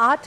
8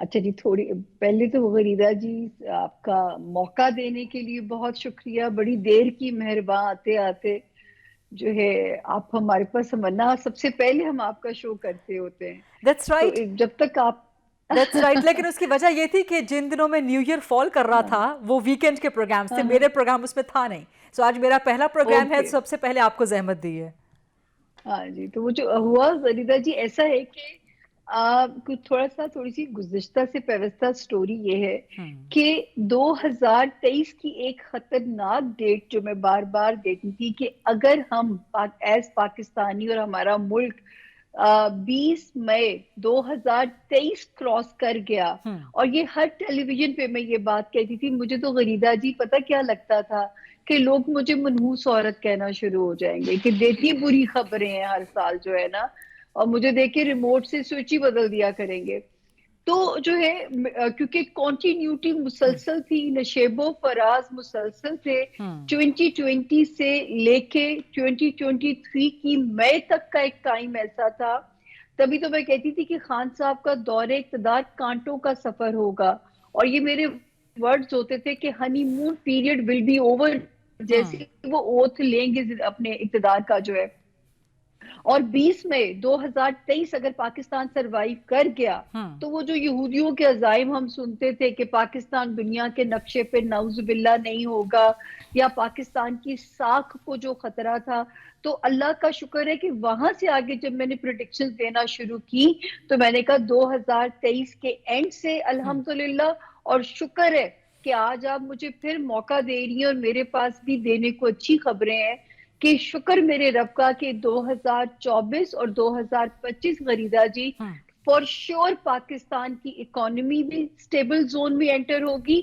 اچھا جی، تھوڑی پہلے تو غریدہ جی آپ کا موقع دینے کے لیے بہت شکریہ. بڑی دیر کی مہربان آتے آتے جو ہے آپ ہمارے پاس ورنہ سب سے پہلے ہم آپ کا شو کرتے ہوتے ہیں. دیٹس تو رائٹ، جب تک آپ دیٹس رائٹ. لیکن اس کی وجہ یہ تھی کہ جن دنوں میں نیو ایئر فال کر رہا تھا وہ ویکینڈ کے پروگرامز تھے، میرے پروگرام اس میں تھا نہیں. سو آج میرا پہلا پروگرام ہے، اوکے. سب سے پہلے آپ کو زحمت دی ہے. ہاں جی، تو وہ جو ہوا غریدہ جی ایسا ہے کہ تھوڑی سی گزشتہ سے پیوستہ سٹوری یہ ہے کہ 2023 کی ایک خطرناک ڈیٹ جو میں بار بار دیتی تھی کہ اگر ہم ایز پاکستانی اور ہمارا ملک 20 مئی 2023 کراس کر گیا، اور یہ ہر ٹیلی ویژن پہ میں یہ بات کہتی تھی. مجھے تو غریدہ جی پتہ کیا لگتا تھا کہ لوگ مجھے منحوس عورت کہنا شروع ہو جائیں گے کہ دیتی بری خبریں ہیں ہر سال جو ہے نا، اور مجھے دیکھ کے ریموٹ سے سوئچ ہی بدل دیا کریں گے. تو جو ہے کیونکہ کنٹینیوٹی مسلسل تھی، نشیب و فراز مسلسل تھے. 2020 سے لے کے 2023 کی مئی تک کا ایک ٹائم ایسا تھا. تبھی تو میں کہتی تھی کہ خان صاحب کا دور اقتدار کانٹوں کا سفر ہوگا، اور یہ میرے ورڈز ہوتے تھے کہ honeymoon period will be over. جیسے وہ اوتھ لیں گے اپنے اقتدار کا جو ہے. اور 20 مئی 2023 اگر پاکستان سروائیو کر گیا تو وہ جو یہودیوں کے عزائم ہم سنتے تھے کہ پاکستان دنیا کے نقشے پہ نعوذ باللہ نہیں ہوگا، یا پاکستان کی ساکھ کو جو خطرہ تھا، تو اللہ کا شکر ہے کہ وہاں سے آگے جب میں نے پریڈکشنز دینا شروع کی تو میں نے کہا 2023 کے اینڈ سے الحمدللہ، اور شکر ہے کہ آج آپ مجھے پھر موقع دے رہی ہیں اور میرے پاس بھی دینے کو اچھی خبریں ہیں کہ شکر میرے رب کا کہ 2024 اور 2025 غریدہ جی فور شور پاکستان کی اکانومی بھی سٹیبل زون میں انٹر ہوگی،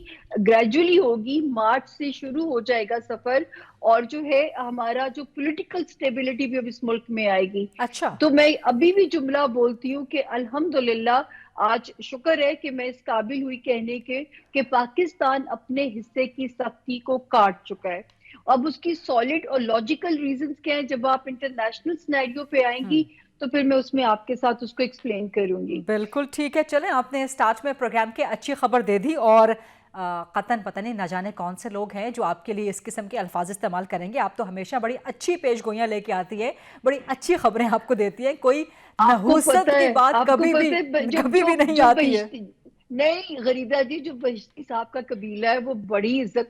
گریجولی ہوگی. مارچ سے شروع ہو جائے گا سفر، اور جو ہے ہمارا جو پولیٹیکل سٹیبلٹی بھی اب اس ملک میں آئے گی. اچھا، تو میں ابھی بھی جملہ بولتی ہوں کہ الحمدللہ آج شکر ہے کہ میں اس قابل ہوئی کہنے کے کہ پاکستان اپنے حصے کی سختی کو کاٹ چکا ہے. اب اس کی سالڈ اور لاجیکل ریزنز کیا ہیں، جب آپ انٹرنیشنل سینیریو پہ آئیں گی تو پھر میں اس میں آپ کے ساتھ اس کو ایکسپلین کروں گی. بالکل ٹھیک ہے. چلیں، آپ نے سٹارٹ میں پروگرام کے اچھی خبر دے دی، اور قطعاً پتہ نہیں نہ جانے کون سے لوگ ہیں جو آپ کے لیے اس قسم کے الفاظ استعمال کریں گے. آپ تو ہمیشہ بڑی اچھی پیش گوئیاں لے کے آتی ہے، بڑی اچھی خبریں آپ کو دیتی ہیں. کوئی نحوست کی بات کبھی بھی نہیں آتی ہے. نہیں غریدہ جی، جو بہشتی صاحب کا قبیلہ ہے وہ بڑی عزت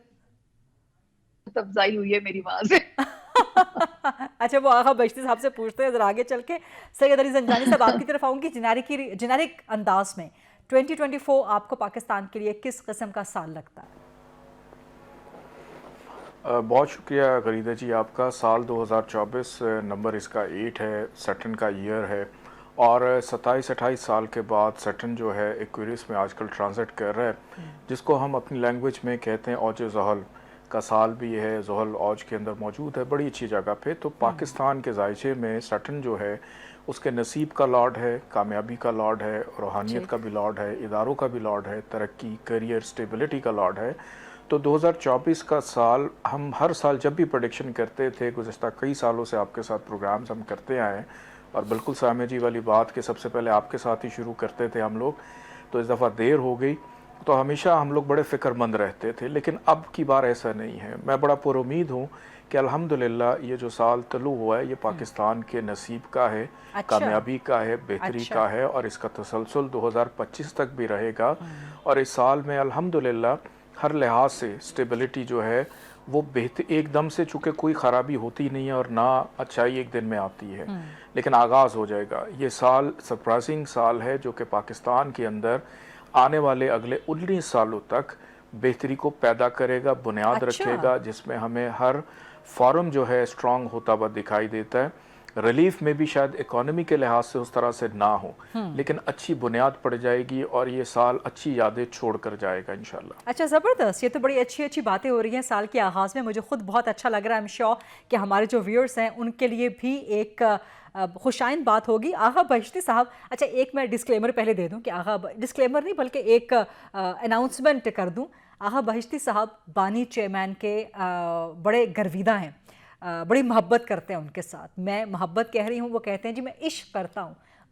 افزائی ہوئی ہے میری وہاں سے. اچھا، وہ آغا بہشتی صاحب سے پوچھتے ہیں ذرا آگے چل کے. سید علی زنجانی صاحب آپ کی طرف آؤں گی. جنیرک انداز میں 2024 آپ کو پاکستان کے لیے کس قسم کا سال لگتا ہے؟ بہت شکریہ غریدہ جی آپ کا. سال 2024 نمبر اس کا 8 ہے، سیٹرن کا ایئر ہے، اور 27-28 سال کے بعد سیٹرن جو ہے ایکویریس میں آج کل ٹرانزٹ کر رہا ہے، جس کو ہم اپنی لینگویج میں کہتے ہیں اوج زحل کا سال بھی ہے. زحل اوج کے اندر موجود ہے بڑی اچھی جگہ پہ. تو پاکستان کے ذائچے میں سیٹرن جو ہے اس کے نصیب کا لارڈ ہے، کامیابی کا لارڈ ہے، روحانیت کا بھی لارڈ ہے، اداروں کا بھی لارڈ ہے، ترقی، کیریئر، سٹیبلٹی کا لارڈ ہے. تو 2024 کا سال ہم ہر سال جب بھی پریڈکشن کرتے تھے، گزشتہ کئی سالوں سے آپ کے ساتھ پروگرامز ہم کرتے آئے ہیں، اور بالکل سامع جی والی بات کہ سب سے پہلے آپ کے ساتھ ہی شروع کرتے تھے ہم لوگ، تو اس دفعہ دیر ہو گئی. تو ہمیشہ ہم لوگ بڑے فکر مند رہتے تھے، لیکن اب کی بار ایسا نہیں ہے. میں بڑا پر امید ہوں کہ الحمدللہ یہ جو سال طلوع ہوا ہے یہ پاکستان کے نصیب کا ہے، کامیابی کا ہے، بہتری کا ہے، اور اس کا تسلسل 2025 تک بھی رہے گا. اور اس سال میں الحمدللہ ہر لحاظ سے سٹیبلٹی جو ہے وہ ایک دم سے، چونکہ کوئی خرابی ہوتی نہیں ہے اور نہ اچھائی ایک دن میں آتی ہے، لیکن آغاز ہو جائے گا. یہ سال سرپرائزنگ سال ہے جو کہ پاکستان کے اندر آنے والے اگلے 19 سالوں تک بہتری کو پیدا کرے گا، بنیاد رکھے گا، جس میں ہمیں ہر فارم جو ہے اسٹرانگ ہوتا ہوا دکھائی دیتا ہے. ریلیف میں بھی شاید اکانومی کے لحاظ سے اس طرح سے نہ ہو، لیکن اچھی بنیاد پڑ جائے گی اور یہ سال اچھی یادیں چھوڑ کر جائے گا انشاءاللہ. اچھا، زبردست. یہ تو بڑی اچھی باتیں ہو رہی ہیں سال کے آغاز میں. مجھے خود بہت اچھا لگ رہا ہے. ایم شیور کہ ہمارے جو ویورز ہیں ان کے لیے بھی ایک خوشائند بات ہوگی. آغا بہشتی صاحب، اچھا ایک میں ڈسکلیمر پہلے دے دوں کہ ڈسکلیمر نہیں بلکہ ایک اناؤنسمنٹ کر دوں. آغا بہشتی صاحب بانی چیئرمین کے بڑے گرویدہ ہیں، بڑی محبت کرتے ہیں ان کے ساتھ. میں محبت کہہ رہی ہوں، وہ کہتے ہیں جی میں عشق کرتا ہوں.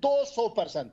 200%,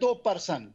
2%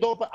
2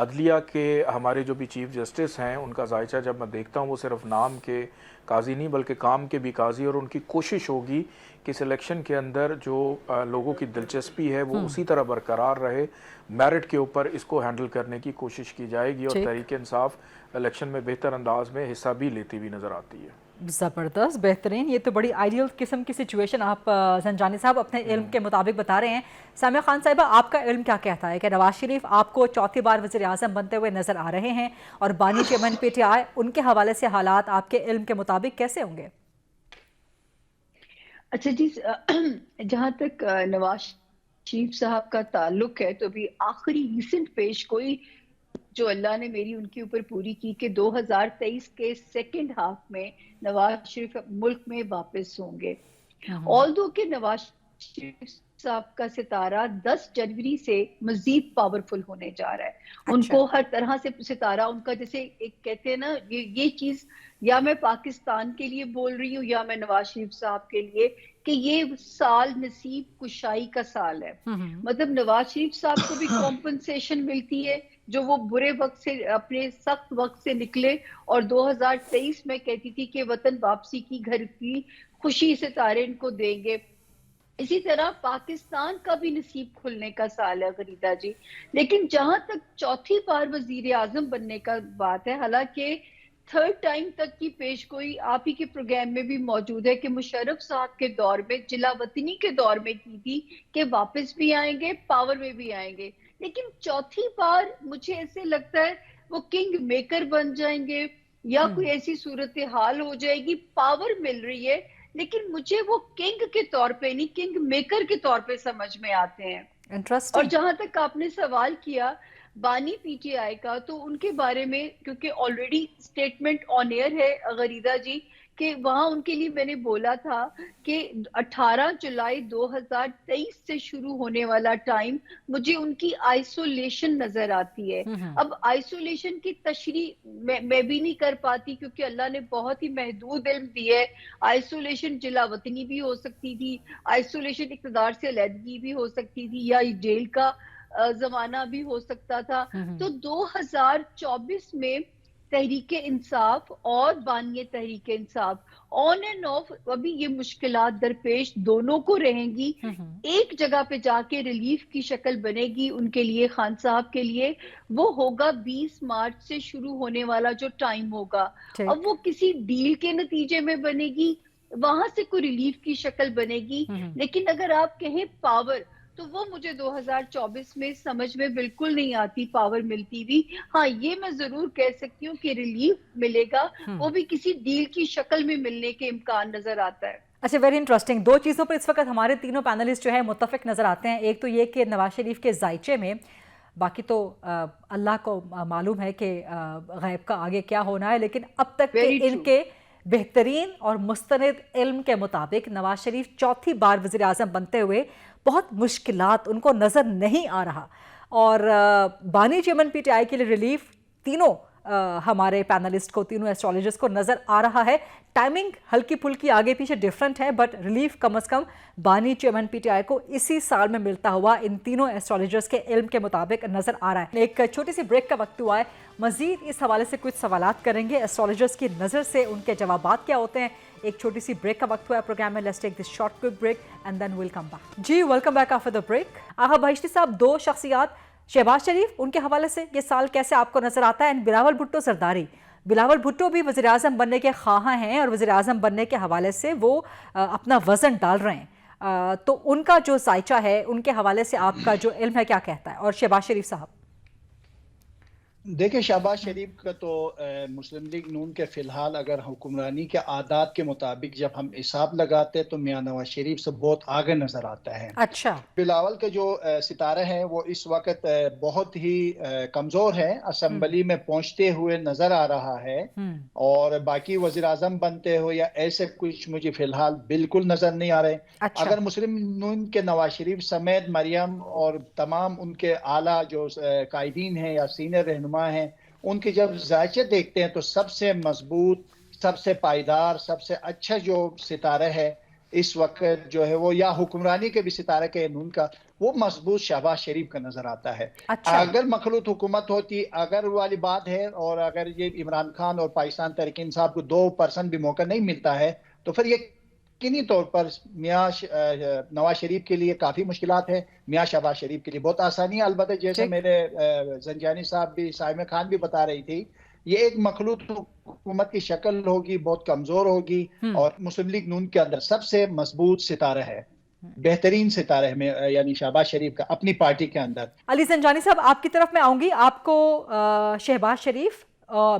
عدلیہ کے ہمارے جو بھی چیف جسٹس ہیں ان کا ذائچہ جب میں دیکھتا ہوں وہ صرف نام کے قاضی نہیں بلکہ کام کے بھی قاضی، اور ان کی کوشش ہوگی کہ سلیکشن کے اندر جو لوگوں کی دلچسپی ہے وہ اسی طرح برقرار رہے، میرٹ کے اوپر اس کو ہینڈل کرنے کی کوشش کی جائے گی، اور تحریک انصاف الیکشن میں بہتر انداز میں حصہ بھی لیتی ہوئی نظر آتی ہے۔ زبردست، بہترین، یہ تو بڑی آئیڈیل قسم کی سچویشن آپ زنجانی صاحب اپنے علم کے مطابق بتا رہے ہیں۔ سامیہ خان صاحبہ، آپ کا علم کیا کہتا ہے کہ نواز شریف آپ کو چوتھی بار وزیر اعظم بنتے ہوئے نظر آ رہے ہیں، اور بانی چیئرمین پی ٹی آئی ان کے حوالے سے حالات آپ کے علم کے مطابق کیسے ہوں گے؟ اچھا جی، جہاں تک نواز شریف صاحب کا تعلق ہے تو بھی آخری ریسنٹ پیش گوئی جو اللہ نے میری ان کے اوپر پوری کی کہ 2023 کے سیکنڈ ہاف میں نواز شریف ملک میں واپس ہوں گے۔ آلدو کہ نواز شریف صاحب کا ستارہ 10 جنوری سے مزید پاورفل ہونے جا رہا ہے۔ ان کو ہر طرح سے ستارہ ان کا، جیسے ایک کہتے ہیں نا، یہ چیز یا میں پاکستان کے لیے بول رہی ہوں یا میں نواز شریف صاحب کے لیے، کہ یہ سال نصیب کشائی کا سال ہے۔ مطلب نواز شریف صاحب کو بھی کمپنسیشن ملتی ہے جو وہ برے وقت سے، اپنے سخت وقت سے نکلے، اور 2023 میں کہتی تھی کہ وطن واپسی کی، گھر کی خوشی ستارے ان کو دیں گے۔ اسی طرح پاکستان کا بھی نصیب کھلنے کا سال ہے غریدہ جی۔ لیکن جہاں تک چوتھی بار وزیر اعظم بننے کا بات ہے، حالانکہ تھرڈ ٹائم تک کی پیش گوئی آپ ہی کے پروگرام میں بھی موجود ہے کہ مشرف صاحب کے دور میں، جلا وطنی کے دور میں کی تھی کہ واپس بھی آئیں گے، پاور میں بھی آئیں گے۔ لیکن چوتھی بار مجھے ایسے لگتا ہے وہ کنگ میکر بن جائیں گے، یا کوئی ایسی صورتحال ہو جائے گی، پاور مل رہی ہے لیکن مجھے وہ کنگ کے طور پہ نہیں، کنگ میکر کے طور پہ سمجھ میں آتے ہیں۔ اور جہاں تک آپ نے سوال کیا بانی پی ٹی آئی کا، تو ان کے بارے میں کیونکہ آلریڈی سٹیٹمنٹ آن ایئر ہے غریدہ جی، کہ وہاں ان کے لیے میں نے بولا تھا کہ 18 جولائی 2023 سے شروع ہونے والا ٹائم مجھے ان کی آئسولیشن نظر آتی ہے۔ اب آئسولیشن کی تشریح میں بھی نہیں کر پاتی کیونکہ اللہ نے بہت ہی محدود علم دی ہے۔ آئسولیشن جلا وطنی بھی ہو سکتی تھی، آئسولیشن اقتدار سے علیحدگی بھی ہو سکتی تھی، یا جیل کا زمانہ بھی ہو سکتا تھا۔ تو 2024 میں تحریک انصاف اور بانی Tehreek Insaf on and of ابھی یہ مشکلات درپیش دونوں کو رہیں گی۔ ایک جگہ پہ جا کے ریلیف کی شکل بنے گی ان کے لیے، خان صاحب کے لیے، وہ ہوگا 20 مارچ سے شروع ہونے والا جو ٹائم ہوگا۔ اب وہ کسی ڈیل کے نتیجے میں بنے گی، وہاں سے کوئی ریلیف کی شکل بنے گی، لیکن اگر آپ کہیں پاور، تو وہ مجھے 2024 میں سمجھ میں بالکل نہیں آتی پاور ملتی بھی۔ ہاں یہ میں ضرور کہہ سکتی ہوں کہ ریلیف ملے گا، وہ بھی کسی ڈیل کی شکل میں ملنے کے امکان نظر آتا ہے۔ اچھا، ویری انٹرسٹنگ۔ دو چیزوں پر اس وقت ہمارے تینوں پینلسٹ جو ہے متفق نظر آتے ہیں۔ ایک تو یہ کہ نواز شریف کے ذائچے میں، باقی تو اللہ کو معلوم ہے کہ غیب کا آگے کیا ہونا ہے، لیکن اب تک ان کے بہترین اور مستند علم کے مطابق نواز شریف چوتھی بار وزیر اعظم بنتے ہوئے بہت مشکلات ان کو نظر نہیں آ رہا، اور بانی چیئرمین پی ٹی آئی کے لیے ریلیف تینوں ہمارے پینلسٹ کو، تینوں ایسٹرالوجرز کو نظر آ رہا ہے۔ ٹائمنگ ہلکی پھلکی آگے پیچھے ڈیفرنٹ ہے، بٹ ریلیف کم از کم بانی چیئرمین پی ٹی آئی کو اسی سال میں ملتا ہوا ان تینوں ایسٹرالوجرز کے علم کے مطابق نظر آ رہا ہے۔ ایک چھوٹی سی بریک کا وقت ہوا ہے، مزید اس حوالے سے کچھ سوالات کریں گے، ایسٹرالوجرز کی نظر سے ان کے جوابات کیا ہوتے ہیں۔ ایک چھوٹی سی بریک کا وقت ہوا ہے پروگرام میں، let's take this short quick break and then we'll come back. جی welcome back after the break. Agha Beheshti صاحب، دو شخصیات، شہباز شریف، ان کے حوالے سے یہ سال کیسے آپ کو نظر آتا ہے؟ اینڈ بلاول بھٹو زرداری، بلاول بھٹو بھی وزیر اعظم بننے کے خواہاں ہیں اور وزیر اعظم بننے کے حوالے سے وہ اپنا وزن ڈال رہے ہیں، تو ان کا جو ذائچہ ہے، ان کے حوالے سے آپ کا جو علم ہے کیا کہتا ہے؟ اور شہباز شریف صاحب؟ دیکھیں، شہباز شریف کا تو مسلم لیگ نون کے فی الحال اگر حکمرانی کے عادات کے مطابق جب ہم حساب لگاتے تو میاں نواز شریف سے بہت آگے نظر آتا ہے۔ اچھا، بلاول کے جو ستارہ ہیں وہ اس وقت بہت ہی کمزور ہے، اسمبلی میں پہنچتے ہوئے نظر آ رہا ہے، اور باقی وزیر اعظم بنتے ہوئے یا ایسے کچھ مجھے فی الحال بالکل نظر نہیں آ رہے۔ اگر مسلم نون کے نواز شریف سمیت مریم اور تمام ان کے اعلیٰ جو قائدین ہیں یا سینئر رہنما ہیں، ان کے جب ذائچے دیکھتے ہیں تو سب سے مضبوط، سب سے پائیدار، سب سے اچھا جو ستارہ ہے اس وقت جو ہے وہ یا حکمرانی کے بھی ستارہ کے نون کا وہ مضبوط شہباز شریف کا نظر آتا ہے. اگر مخلوط حکومت ہوتی اگر والی بات ہے اور اگر یہ عمران خان اور پاکستان تحریک انصاف کو 2% بھی موقع نہیں ملتا ہے تو پھر یہ یقینی طور پر میاں نواز شریف کے لیے کافی مشکلات ہیں, میاں شہباز شریف کے لیے بہت آسانی ہے. البتہ جیسے میرے زنجانی صاحب بھی سائمہ خان بھی بتا رہی تھی, یہ ایک مخلوط حکومت کی شکل ہوگی, بہت کمزور ہوگی, اور مسلم لیگ نون کے اندر سب سے مضبوط ستارہ ہے, بہترین ستارہ ہے یعنی شہباز شریف کا اپنی پارٹی کے اندر. علی زنجانی صاحب آپ کی طرف میں آؤں گی. آپ کو شہباز شریف,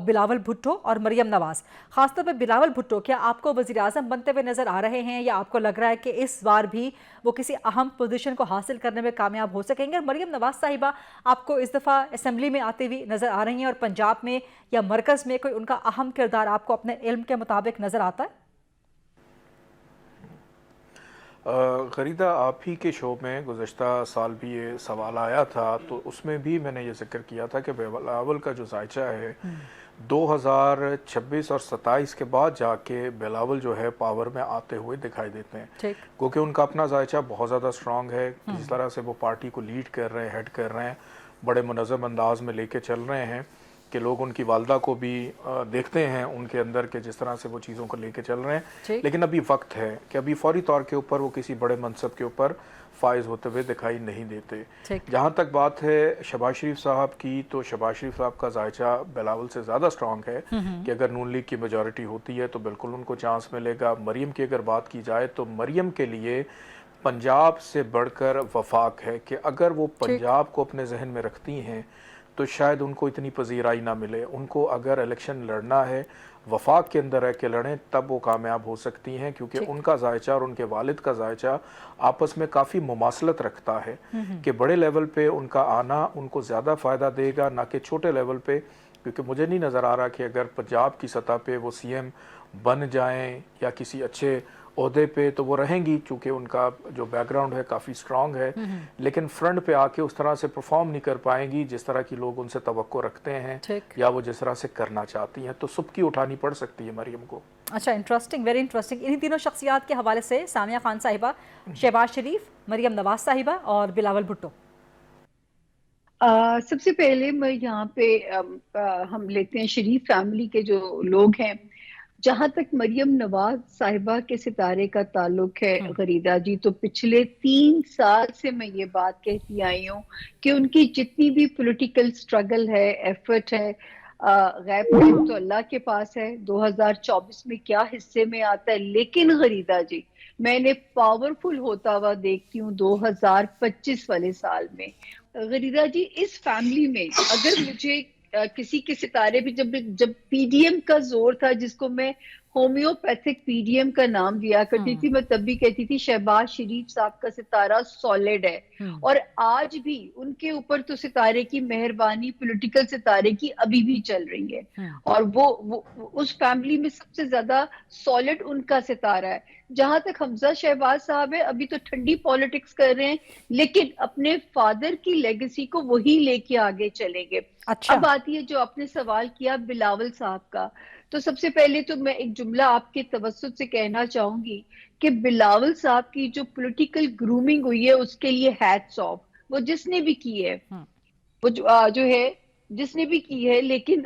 بلاول بھٹو اور مریم نواز, خاص طور پہ بلاول بھٹو, کیا آپ کو وزیر اعظم بنتے ہوئے نظر آ رہے ہیں یا آپ کو لگ رہا ہے کہ اس بار بھی وہ کسی اہم پوزیشن کو حاصل کرنے میں کامیاب ہو سکیں گے؟ اور مریم نواز صاحبہ آپ کو اس دفعہ اسمبلی میں آتے ہوئی نظر آ رہی ہیں, اور پنجاب میں یا مرکز میں کوئی ان کا اہم کردار آپ کو اپنے علم کے مطابق نظر آتا ہے؟ غریدہ, آپ ہی کے شو میں گزشتہ سال بھی یہ سوال آیا تھا, تو اس میں بھی میں نے یہ ذکر کیا تھا کہ بلاول کا جو ذائچہ ہے 2026 اور 27 کے بعد جا کے بلاول جو ہے پاور میں آتے ہوئے دکھائی دیتے ہیں, کیونکہ ان کا اپنا ذائچہ بہت زیادہ سٹرونگ ہے. جس طرح سے وہ پارٹی کو لیڈ کر رہے ہیں, ہیڈ کر رہے ہیں, بڑے منظم انداز میں لے کے چل رہے ہیں کہ لوگ ان کی والدہ کو بھی دیکھتے ہیں ان کے اندر کہ جس طرح سے وہ چیزوں کو لے کے چل رہے ہیں. لیکن ابھی وقت ہے کہ ابھی فوری طور کے اوپر وہ کسی بڑے منصب کے اوپر فائز ہوتے ہوئے دکھائی نہیں دیتے. جہاں تک بات ہے شہباز شریف صاحب کی, تو شہباز شریف صاحب کا ذائچہ بلاول سے زیادہ سٹرونگ ہے کہ اگر نون لیگ کی میجورٹی ہوتی ہے تو بالکل ان کو چانس ملے گا. مریم کی اگر بات کی جائے تو مریم کے لیے پنجاب سے بڑھ کر وفاق ہے کہ اگر وہ پنجاب کو اپنے ذہن میں رکھتی ہیں تو شاید ان کو اتنی پذیرائی نہ ملے. ان کو اگر الیکشن لڑنا ہے وفاق کے اندر رہ کے لڑیں تب وہ کامیاب ہو سکتی ہیں, کیونکہ ان کا ذائچہ اور ان کے والد کا ذائچہ آپس میں کافی مماثلت رکھتا ہے کہ بڑے لیول پہ ان کا آنا ان کو زیادہ فائدہ دے گا نہ کہ چھوٹے لیول پہ. کیونکہ مجھے نہیں نظر آ رہا کہ اگر پنجاب کی سطح پہ وہ سی ایم بن جائیں یا کسی اچھے عہدے پہ تو وہ رہیں گی, چونکہ ان کا جو بیک گراؤنڈ ہے کافی سٹرونگ ہے, لیکن فرنٹ پہ آ کے اس طرح سے پرفارم نہیں کر پائیں گی جس طرح کی لوگ ان سے توقع رکھتے ہیں یا وہ جس طرح سے کرنا چاہتی ہیں. تو سبکی اٹھانی پڑ سکتی ہے مریم کو. اچھا, انٹرسٹنگ, ویری انٹرسٹنگ. انہی تینوں شخصیات کے حوالے سے سامیہ خان صاحبہ, شہباز شریف, مریم نواز صاحبہ اور بلاول بھٹو. سب سے پہلے میں یہاں پہ ہم لیتے ہیں شریف فیملی کے جو لوگ ہیں. جہاں تک مریم نواز صاحبہ کے ستارے کا تعلق ہے غریدہ جی, تو پچھلے 3 سال سے میں یہ بات کہتی آئی ہوں کہ ان کی جتنی بھی پولیٹیکل سٹرگل ہے, ایفرٹ ہے, غیب تو اللہ کے پاس ہے 2024 میں کیا حصے میں آتا ہے. لیکن غریدہ جی میں نے پاورفل ہوتا ہوا دیکھتی ہوں 2025 والے سال میں. غریدہ جی اس فیملی میں اگر مجھے کسی کے ستارے بھی جب پی ڈی ایم کا زور تھا, جس کو میں ہومیوپیتھک پی ڈی ایم کا نام دیا کرتی تھی, میں تب بھی کہتی تھی شہباز شریف صاحب کا ستارہ سالڈ ہے, اور آج بھی ان کے اوپر تو ستارے کی مہربانی پولیٹیکل ستارے کی ابھی بھی چل رہی ہے, اور وہ اس فیملی میں سب سے زیادہ سالڈ ان کا ستارہ ہے. جہاں تک حمزہ شہباز صاحب ہے ابھی تو ٹھنڈی پالیٹکس کر رہے ہیں, لیکن اپنے فادر کی لیگیسی کو وہی لے کے آگے چلیں گے. اب آتی ہے جو آپ نے سوال کیا بلاول صاحب کا, تو سب سے پہلے تو میں ایک جملہ آپ کے توسط سے کہنا چاہوں گی کہ بلاول صاحب کی جو پولیٹیکل گرومنگ ہوئی ہے اس کے لیے ہیٹس آف, وہ جس نے بھی کی ہے, وہ جو ہے جس نے بھی کی ہے. لیکن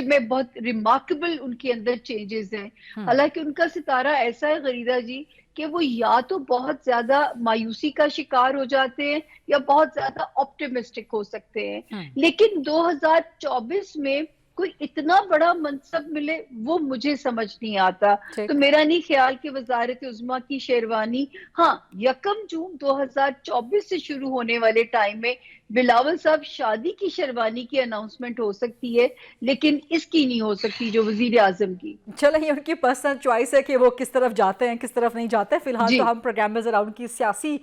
میں بہت ریمارکیبل ان کے اندر چینجز ہیں. حالانکہ ان کا ستارہ ایسا ہے غریدہ جی کہ وہ یا تو بہت زیادہ مایوسی کا شکار ہو جاتے ہیں یا بہت زیادہ آپٹیمسٹک ہو سکتے ہیں. لیکن 2024 میں کوئی اتنا بڑا منصب ملے وہ مجھے سمجھ نہیں آتا. تو میرا نہیں خیال کہ وزارت عظمیٰ کی شیروانی, ہاں 1 جون 2024 سے شروع ہونے والے ٹائم میں بلاول صاحب شادی کی شیروانی کی اناؤنسمنٹ ہو سکتی ہے, لیکن اس کی نہیں ہو سکتی جو وزیر اعظم کی. چلیں یہ ان کی پرسنل چوائس ہے کہ وہ کس طرف جاتے ہیں کس طرف نہیں جاتے. فی الحال تو ہم پروگرام میں ذرا ان کی سیاسی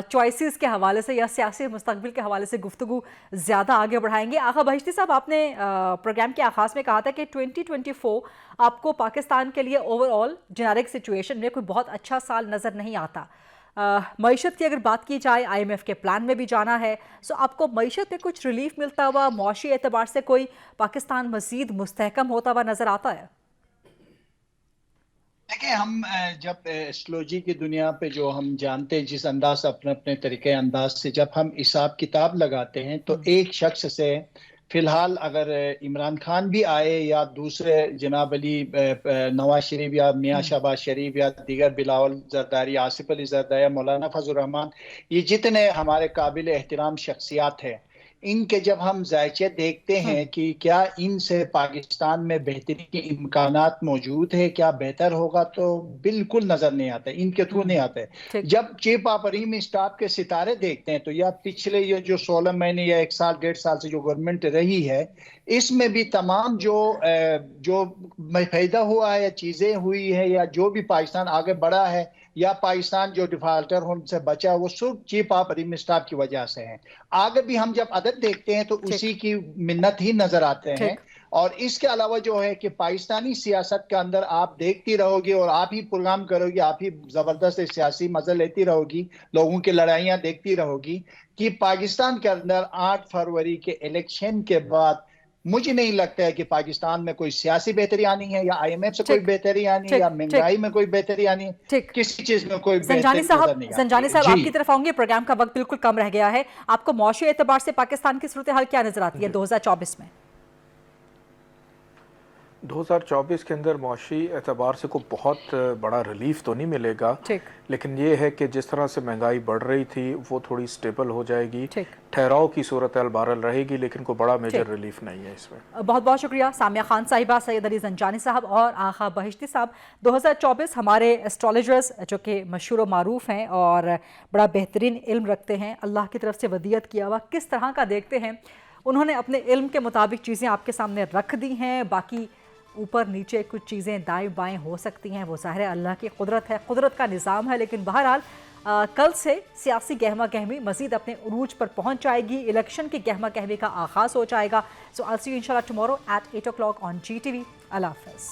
چوائسیز کے حوالے سے یا سیاسی مستقبل کے حوالے سے گفتگو زیادہ آگے بڑھائیں گے. آغا بہشتی صاحب, آپ نے پروگرام کے آغاز میں کہا تھا کہ 2024 آپ کو پاکستان کے لیے اوور آل جنرک سچویشن میں کوئی بہت اچھا سال نظر نہیں آتا. معیشت کی اگر بات کی جائے آئی ایم ایف کے پلان میں بھی جانا ہے, سو آپ کو معیشت میں کچھ ریلیف ملتا ہوا, معاشی اعتبار سے کوئی پاکستان مزید مستحکم ہوتا ہوا نظر آتا ہے؟ دیکھیں ہم جب ایسٹرولوجی کی دنیا پہ جو ہم جانتے ہیں جس انداز اپنے اپنے طریقے انداز سے جب ہم حساب کتاب لگاتے ہیں تو ایک شخص سے فی الحال اگر عمران خان بھی آئے یا دوسرے جناب علی نواز شریف یا میاں شہباز شریف یا دیگر بلاول زرداری، آصف علی زرداری، مولانا فضل الرحمان، یہ جتنے ہمارے قابل احترام شخصیات ہیں، ان کے جب ہم ذائچے دیکھتے ہیں کہ کیا ان سے پاکستان میں بہتری کے امکانات موجود ہے، کیا بہتر ہوگا، تو بالکل نظر نہیں آتا، ان کے تھرو نہیں آتے۔ جب چیف آف عریم اسٹاف کے ستارے دیکھتے ہیں تو یا پچھلے یہ جو 16 مہینے یا 1 سال 1.5 سال سے جو گورنمنٹ رہی ہے، اس میں بھی تمام جو فائدہ ہوا ہے یا چیزیں ہوئی ہے یا جو بھی پاکستان آگے بڑھا ہے یا پاکستان جو ڈیفالٹر ہونے سے بچا، وہ صرف چیف آف عریم اسٹاف کی وجہ سے ہے۔ آگے بھی ہم جب عدد دیکھتے ہیں تو اسی کی منت ہی نظر آتے ہیں۔ اور اس کے علاوہ جو ہے کہ پاکستانی سیاست کے اندر آپ دیکھتی رہو گی اور آپ ہی پروگرام کرو گی، آپ ہی زبردست سیاسی مزہ لیتی رہو گی، لوگوں کی لڑائیاں دیکھتی رہو گی کہ پاکستان کے اندر 8 فروری کے الیکشن کے بعد مجھے نہیں لگتا ہے کہ پاکستان میں کوئی سیاسی بہتری آنی ہے یا آئی ایم ایف سے کوئی بہتری آنی ہے یا مہنگائی میں کوئی بہتری آنی ہے، کسی چیز میں کوئی بہتری نظر نہیں آتی۔ زنجانی صاحب آپ کی طرف آؤں گے، پروگرام کا وقت بالکل کم رہ گیا ہے، آپ کو معاشی اعتبار سے پاکستان کی صورتحال کیا نظر آتی ہے 2024 میں؟ 2024 کے اندر معاشی اعتبار سے کوئی بہت بڑا ریلیف تو نہیں ملے گا، لیکن یہ ہے کہ جس طرح سے مہنگائی بڑھ رہی تھی وہ تھوڑی سٹیبل ہو جائے گی، ٹھہراؤ کی صورتحال بہرحال رہے گی، لیکن کوئی بڑا میجر ریلیف نہیں ہے اس میں۔ بہت بہت شکریہ سامیہ خان صاحبہ، سید علی زنجانی صاحب اور آغا بہشتی صاحب۔ 2024 ہمارے ایسٹرولوجرز جو کہ مشہور و معروف ہیں اور بڑا بہترین علم رکھتے ہیں، اللہ کی طرف سے ودیت کیا ہوا کس طرح کا دیکھتے ہیں، انہوں نے اپنے علم کے مطابق چیزیں آپ کے سامنے رکھ دی ہیں۔ باقی اوپر نیچے کچھ چیزیں دائیں بائیں ہو سکتی ہیں، وہ ظاہر اللہ کی قدرت ہے، قدرت کا نظام ہے، لیکن بہرحال کل سے سیاسی گہما گہمی مزید اپنے عروج پر پہنچ جائے گی، الیکشن کی گہما گہمی کا آغاز ہو جائے گا۔ So I'll see you inshallah tomorrow at 8 o'clock on GTV. اللہ حافظ۔